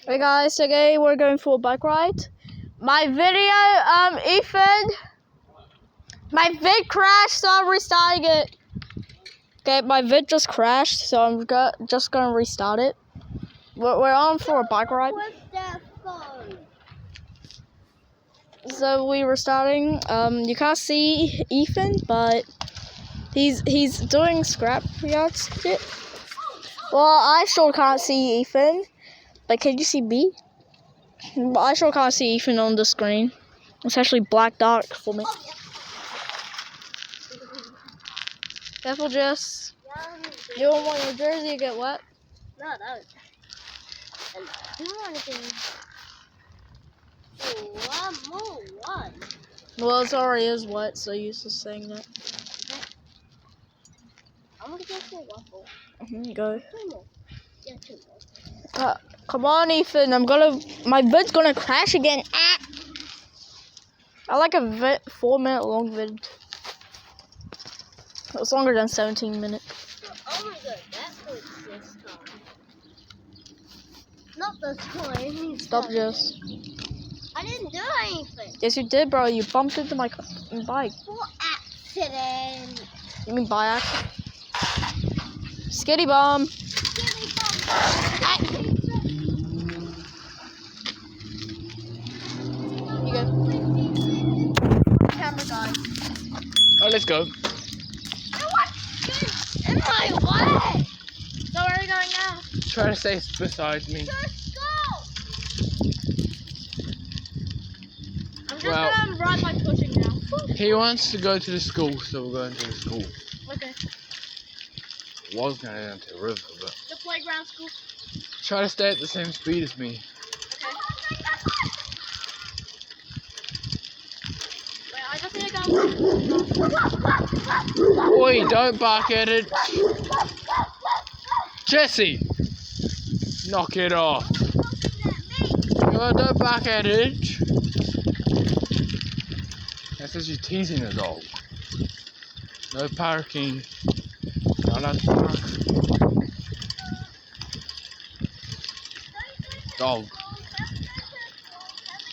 Hey guys, today we're going for a bike ride. My video, Ethan, my vid crashed, so I'm restarting it. Okay, my vid just crashed, so I'm just gonna restart it. We're on for a bike ride. So we were starting. You can't see Ethan, but he's doing scrapyard shit. Well, I sure can't see Ethan. But can you see me? I sure can't see Ethan on the screen. It's actually black dark for me. Careful, Jess. You don't want your jersey to get wet. No, that was. And I do want to get one. Well, it already is wet, so you're just saying that. I'm gonna get a waffle. Go. Two more. Yeah, two more. Come on, Ethan. My vid's gonna crash again. Ah! I like a 4-minute long vid. It's longer than 17 minutes. Oh my god, that was this time. Not this time. Stop, Jess. I didn't do anything. Yes, you did, bro. You bumped into my bike. For accident. You mean by accident? Skitty bomb. You go. Camera guy. Oh, let's go. In my way. So where are we going now? Try to stay beside me. Just go. I'm just Well- gonna ride my pushing now. He wants to go to the school, so we're going to the school. Okay. Was going down to the river, but The playground school. try to stay at the same speed as me. Okay. Wait, I just need to go. Oi, don't bark at it. Jesse! Knock it off. No, don't bark at it. That says you're teasing a dog. No parking. Not allowed to park. Dog.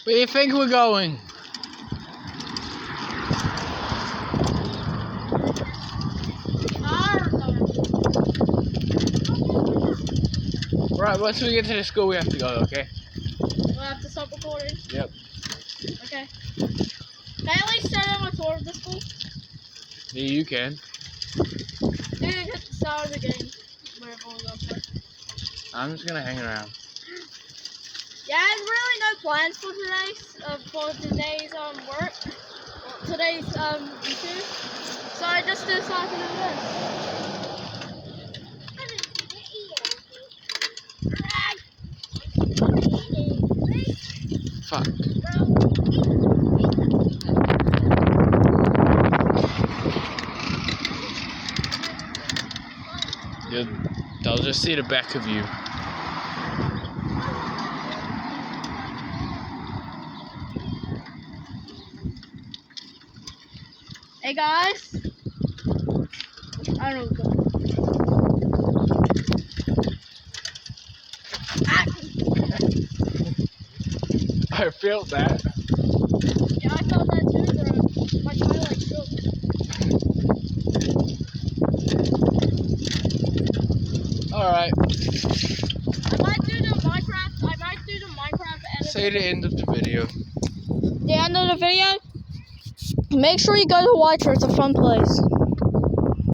Where do you think we're going? Right, once we get to the school we have to go, okay? We'll have to stop recording. Yep. Okay. Can I at least start on a tour of the school? Yeah, you can. Dude, at the start of the game. Where everyone's up there. I'm just gonna hang around. Yeah, there's really no plans for today's work. Well, today's YouTube. So I just decided to do this. Fuck. They'll just see the back of you. Hey guys. I don't know. I felt that. Yeah, I felt that too, bro. My car like shook. Alright, I might do the Minecraft edit. say the end of the video. The end of the video. Make sure you go to White Shirts, it's a fun place.